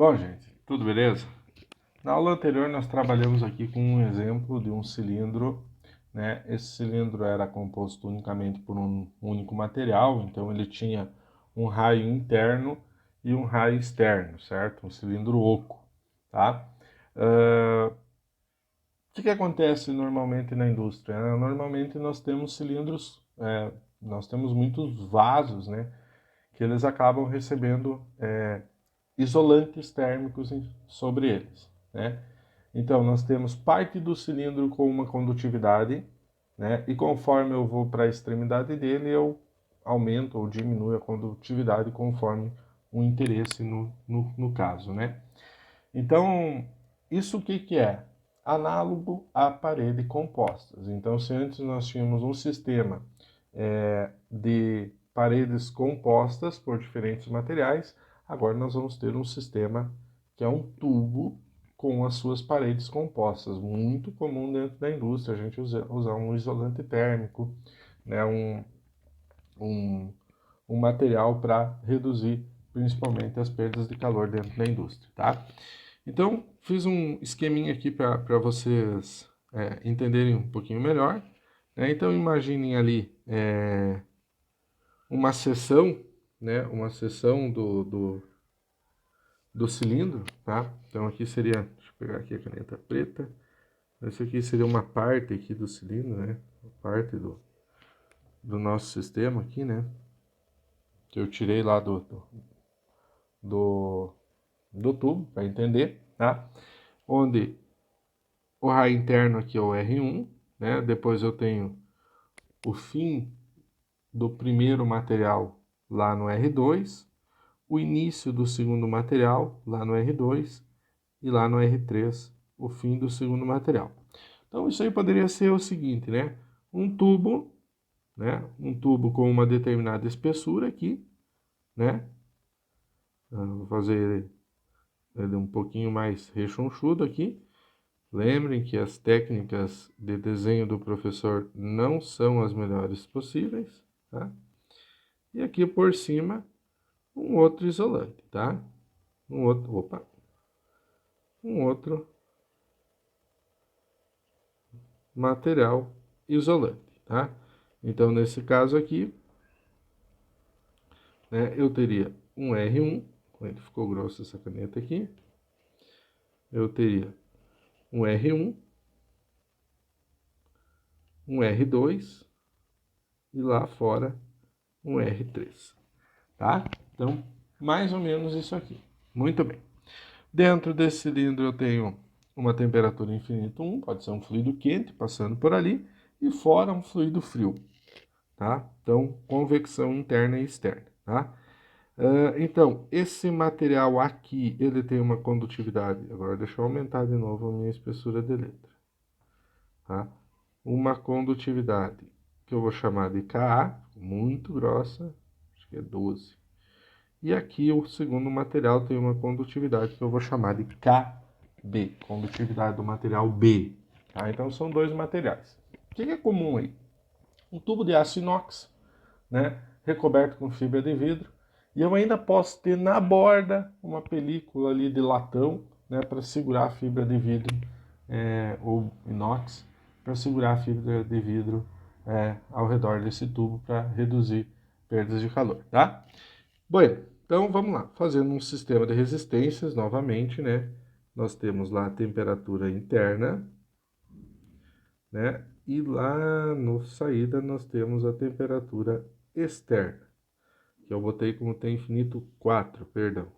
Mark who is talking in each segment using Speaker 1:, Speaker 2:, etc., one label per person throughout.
Speaker 1: Bom, gente, tudo beleza? Na aula anterior nós trabalhamos aqui com um exemplo de um cilindro, né? Esse cilindro era composto unicamente por um único material, então ele tinha um raio interno e um raio externo, certo? Um cilindro oco, tá? O que acontece normalmente na indústria? Normalmente nós temos cilindros, nós temos muitos vasos, né? Que eles acabam recebendo isolantes térmicos sobre eles, né? Então, nós temos parte do cilindro com uma condutividade, né? E conforme eu vou para a extremidade dele, eu aumento ou diminuo a condutividade conforme o interesse no caso, né? Então, isso o que é? Análogo a parede compostas. Então, se antes nós tínhamos um sistema de paredes compostas por diferentes materiais, agora nós vamos ter um sistema que é um tubo com as suas paredes compostas. Muito comum dentro da indústria a gente usar um isolante térmico, né, um, um material para reduzir principalmente as perdas de calor dentro da indústria, tá? Então, fiz um esqueminha aqui para vocês entenderem um pouquinho melhor, né? Então, imaginem ali uma seção, né? Uma seção do cilindro, tá? Então, aqui seria, deixa eu pegar aqui a caneta preta. Essa aqui seria uma parte aqui do cilindro, né? Uma parte do nosso sistema aqui, né? Que eu tirei lá do, do tubo, para entender, tá? Onde o raio interno aqui é o R1, né? Depois eu tenho o fim do primeiro material lá no R2, o início do segundo material lá no R2 e lá no R3 o fim do segundo material. Então isso aí poderia ser o seguinte, né? Um tubo, né? Um tubo com uma determinada espessura aqui, né? Vou fazer ele um pouquinho mais rechonchudo aqui. Lembrem que as técnicas de desenho do professor não são as melhores possíveis, tá? E aqui por cima, um outro isolante, tá? Um outro material isolante, tá? Então, nesse caso aqui, né, eu teria um R1, ele ficou grossa essa caneta aqui, eu teria um R1, um R2 e lá fora um R3, tá? Então, mais ou menos isso aqui. Muito bem. Dentro desse cilindro eu tenho uma temperatura infinita 1, pode ser um fluido quente passando por ali, e fora um fluido frio, tá? Então, convecção interna e externa, tá? Então, esse material aqui, ele tem uma condutividade, agora deixa eu aumentar de novo a minha espessura de letra, tá? Uma condutividade que eu vou chamar de Ka, muito grossa, acho que é 12. E aqui o segundo material tem uma condutividade que eu vou chamar de KB, condutividade do material B. Tá? Então são dois materiais. O que é comum aí? Um tubo de aço inox, né, recoberto com fibra de vidro, e eu ainda posso ter na borda uma película ali de latão, né, para segurar a fibra de vidro ou inox, para segurar a fibra de vidro ao redor desse tubo para reduzir perdas de calor, tá? Bom, então vamos lá, fazendo um sistema de resistências novamente, né? Nós temos lá a temperatura interna, né? E lá no saída nós temos a temperatura externa, que eu botei como T infinito 4, perdão.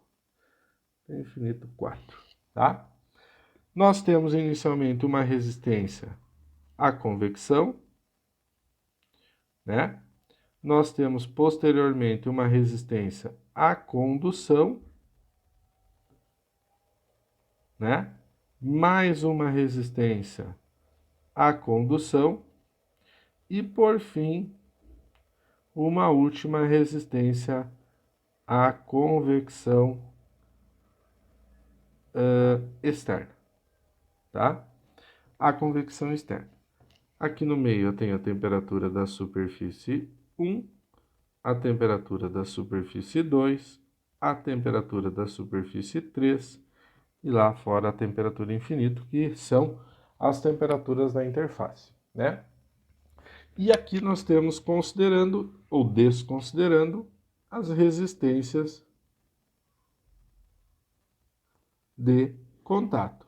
Speaker 1: T infinito 4, tá? Nós temos inicialmente uma resistência à convecção, né? Nós temos posteriormente uma resistência à condução, né? Mais uma resistência à condução e, por fim, uma última resistência à convecção externa, tá? A convecção externa. Aqui no meio eu tenho a temperatura da superfície 1, a temperatura da superfície 2, a temperatura da superfície 3 e lá fora a temperatura infinito, que são as temperaturas da interface, né? E aqui nós temos considerando ou desconsiderando as resistências de contato.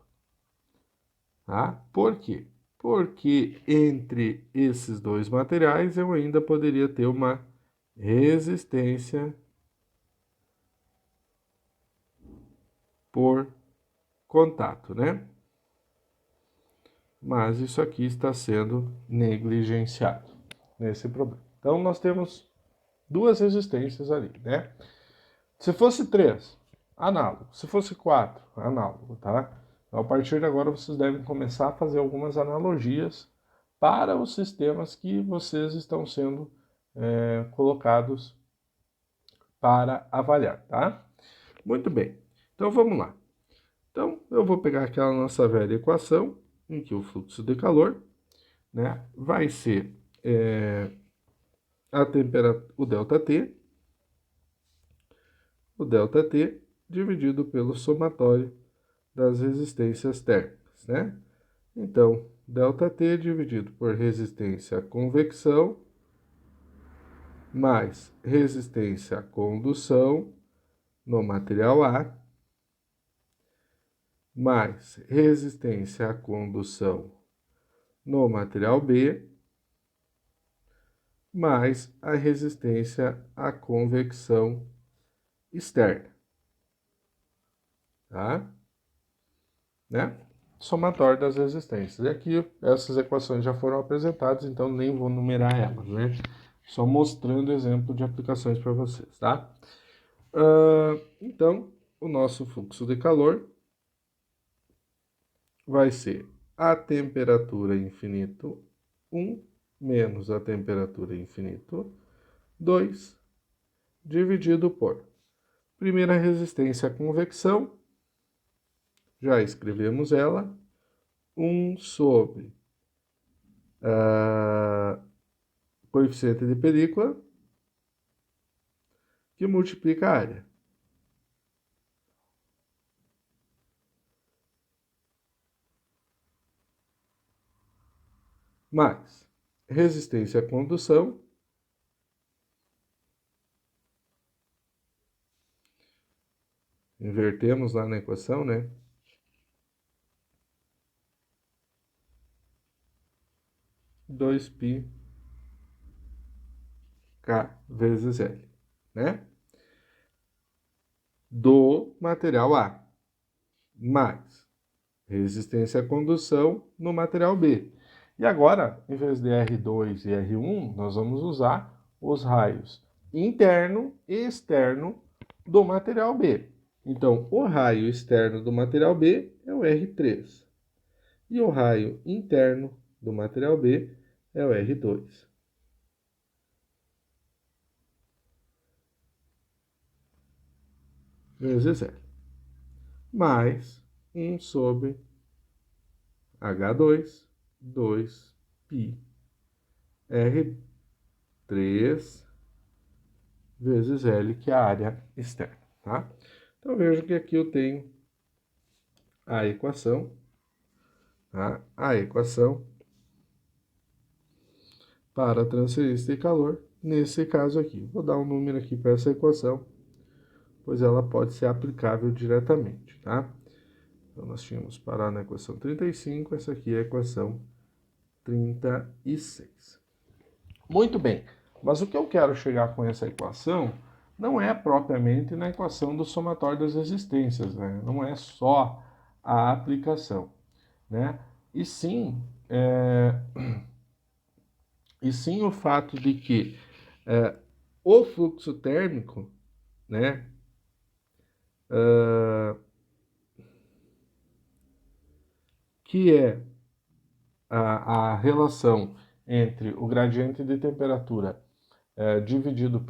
Speaker 1: Tá? Por quê? Porque entre esses dois materiais eu ainda poderia ter uma resistência por contato, né? Mas isso aqui está sendo negligenciado nesse problema. Então nós temos duas resistências ali, né? Se fosse 3, análogo. Se fosse 4, análogo, tá? Então, a partir de agora, vocês devem começar a fazer algumas analogias para os sistemas que vocês estão sendo colocados para avaliar, tá? Muito bem. Então, vamos lá. Então, eu vou pegar aquela nossa velha equação, em que o fluxo de calor, né, vai ser a temperatura, o ΔT dividido pelo somatório das resistências térmicas, né? Então, ΔT dividido por resistência à convecção mais resistência à condução no material A mais resistência à condução no material B mais a resistência à convecção externa, tá? Né? Somatório das resistências. E aqui essas equações já foram apresentadas, então nem vou numerar elas, né? Só mostrando exemplo de aplicações para vocês, tá? Então, o nosso fluxo de calor vai ser a temperatura infinito 1 menos a temperatura infinito 2 dividido por primeira resistência à convecção, já escrevemos ela, 1 sobre coeficiente de película, que multiplica a área. Mais resistência à condução, invertemos lá na equação, né? 2π K vezes L, né? Do material A, mais resistência à condução no material B. E agora, em vez de R2 e R1, nós vamos usar os raios interno e externo do material B. Então, o raio externo do material B é o R3. E o raio interno do material B é o R2. Vezes L. Mais 1 sobre H2, 2π R3 vezes L, que é a área externa, tá? Então, veja que aqui eu tenho a equação, tá? A equação para a transferência de calor, nesse caso aqui. Vou dar um número aqui para essa equação, pois ela pode ser aplicável diretamente, tá? Então, nós tínhamos parar na equação 35, essa aqui é a equação 36. Muito bem, mas o que eu quero chegar com essa equação não é propriamente na equação do somatório das resistências, né? Não é só a aplicação, né? E sim o fato de que o fluxo térmico, né, que é a relação entre o gradiente de temperatura dividido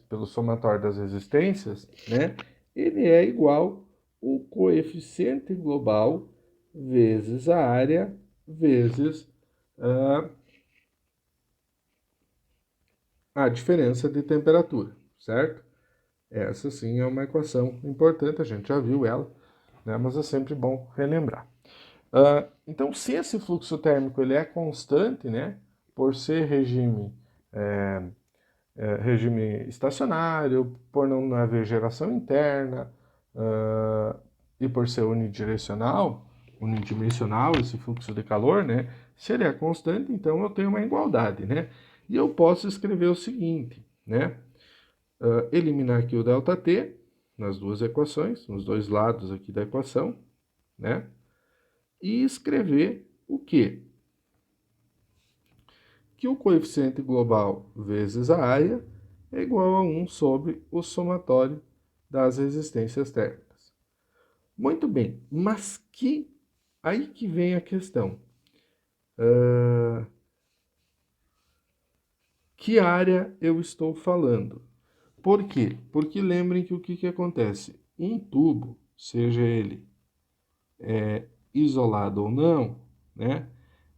Speaker 1: pelo somatório das resistências, né, ele é igual o coeficiente global vezes a área vezes a diferença de temperatura, certo? Essa sim é uma equação importante, a gente já viu ela, né? Mas é sempre bom relembrar. Então, se esse fluxo térmico ele é constante, né? Por ser regime estacionário, por não haver geração interna, e por ser unidimensional, esse fluxo de calor, né? Se ele é constante, então eu tenho uma igualdade, né? E eu posso escrever o seguinte, né? Eliminar aqui o ΔT nas duas equações, nos dois lados aqui da equação, né? E escrever o quê? Que o coeficiente global vezes a área é igual a 1 sobre o somatório das resistências térmicas. Muito bem, mas aí que vem a questão. Que área eu estou falando? Por quê? Porque lembrem que o que acontece? Um tubo, seja ele isolado ou não, né?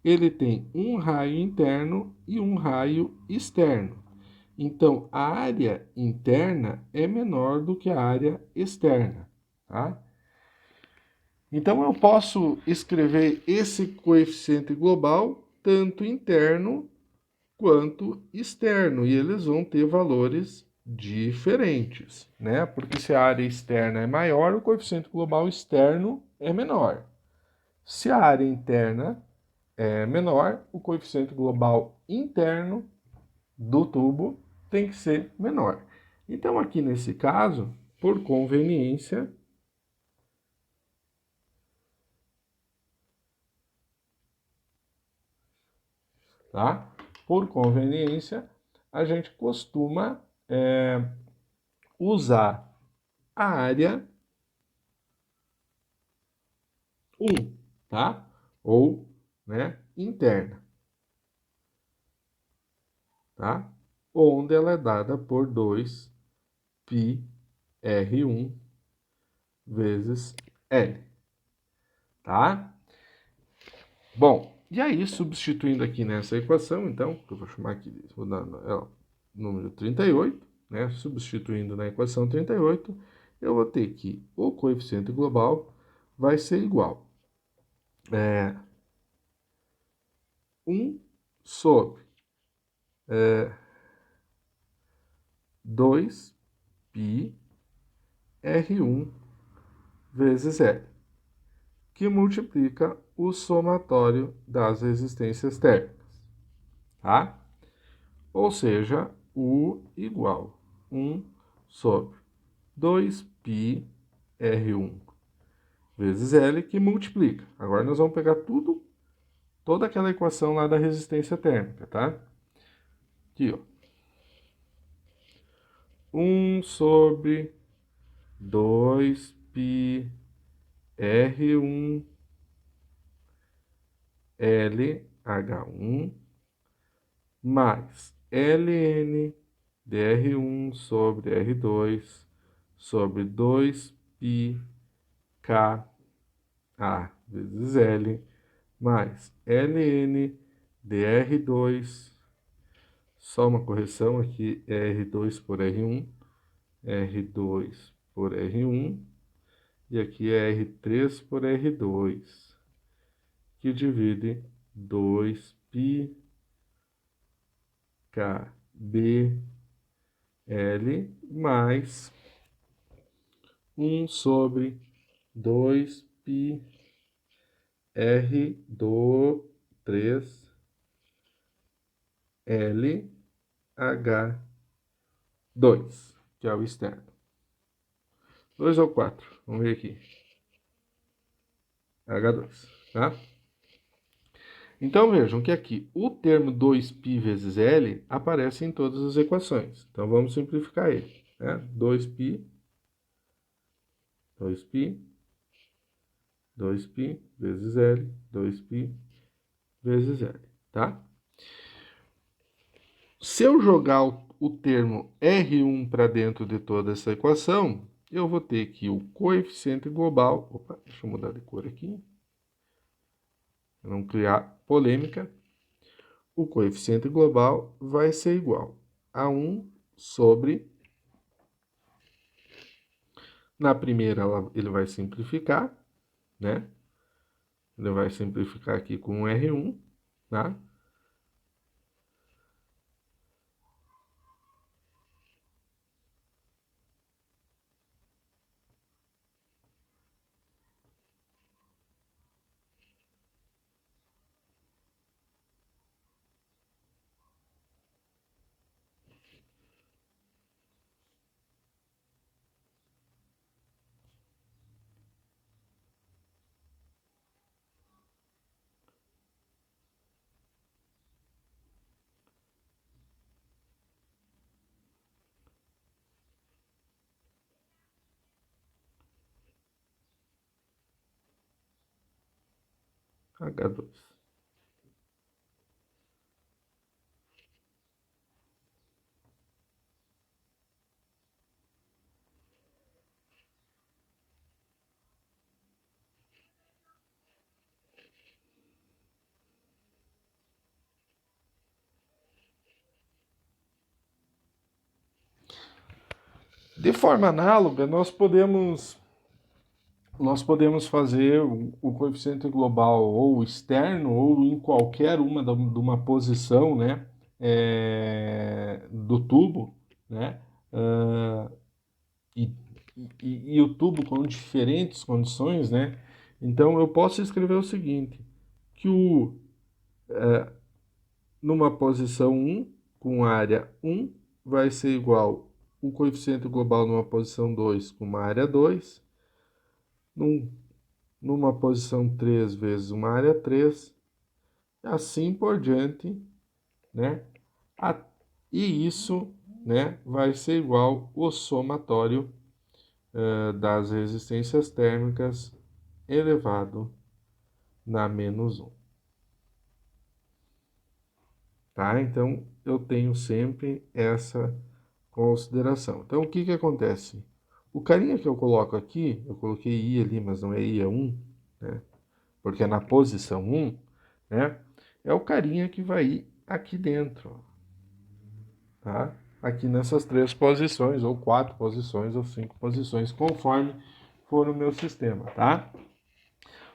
Speaker 1: Ele tem um raio interno e um raio externo. Então, a área interna é menor do que a área externa, tá? Então, eu posso escrever esse coeficiente global tanto interno quanto externo, e eles vão ter valores diferentes, né? Porque se a área externa é maior, o coeficiente global externo é menor. Se a área interna é menor, o coeficiente global interno do tubo tem que ser menor. Então, aqui nesse caso, por conveniência, tá? Por conveniência, a gente costuma usar a área 1, tá? Ou, né, interna, tá? Onde ela é dada por 2 π R1 vezes L, tá? Bom, e aí, substituindo aqui nessa equação, então, que eu vou chamar aqui, vou dar ela, número 38, né? Substituindo na equação 38, eu vou ter que o coeficiente global vai ser igual a 1 sobre 2 π R1 vezes L, que multiplica o somatório das resistências térmicas, tá? Ou seja, U igual 1 sobre 2 π R1 vezes L, que multiplica. Agora nós vamos pegar toda aquela equação lá da resistência térmica, tá? Aqui, ó. 1 sobre 2 π R1 LH1 mais ln de R1 sobre R2 sobre 2 π K A vezes L mais ln de R2, só uma correção aqui, é R2 por R1, R2 por R1, e aqui é R3 por R2, que divide 2 π KB L mais 1 sobre 2 π R do 3 L H2, que é o externo. 2 ou 4? Vamos ver aqui. H2, tá? Então vejam que aqui o termo 2π vezes L aparece em todas as equações. Então vamos simplificar ele, né? 2π vezes L, 2π vezes L, tá? Se eu jogar o termo R1 para dentro de toda essa equação, eu vou ter que o coeficiente global... Opa, deixa eu mudar de cor aqui, para não criar polêmica. O coeficiente global vai ser igual a 1 sobre Na primeira, ele vai simplificar, né? Ele vai simplificar aqui com um R1, tá? H2. De forma análoga, nós podemos fazer o coeficiente global ou externo ou em qualquer de uma posição, né, do tubo, né, ah, e, e o tubo com diferentes condições, né. Então eu posso escrever o seguinte, que numa posição 1 com área 1 vai ser igual o coeficiente global numa posição 2 com uma área 2, numa posição 3 vezes uma área 3, assim por diante, né? E isso, né, vai ser igual o somatório das resistências térmicas elevado na menos 1. Tá? Então, eu tenho sempre essa consideração. Então, o que que acontece? O carinha que eu coloco aqui, eu coloquei I ali, mas não é I, é 1, né? Porque é na posição 1, né? É o carinha que vai ir aqui dentro, tá? Aqui nessas 3 posições, ou 4 posições, ou 5 posições, conforme for o meu sistema, tá?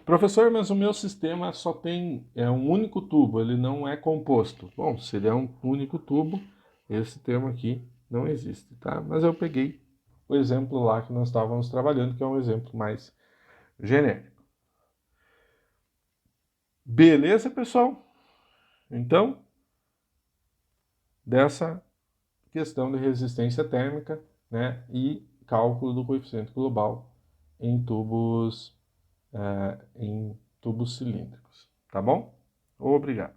Speaker 1: Professor, mas o meu sistema só tem um único tubo, ele não é composto. Bom, se ele é um único tubo, esse termo aqui não existe, tá? Mas eu peguei o exemplo lá que nós estávamos trabalhando, que é um exemplo mais genérico. Beleza, pessoal? Então, dessa questão de resistência térmica, né, e cálculo do coeficiente global em tubos cilíndricos, tá bom? Obrigado.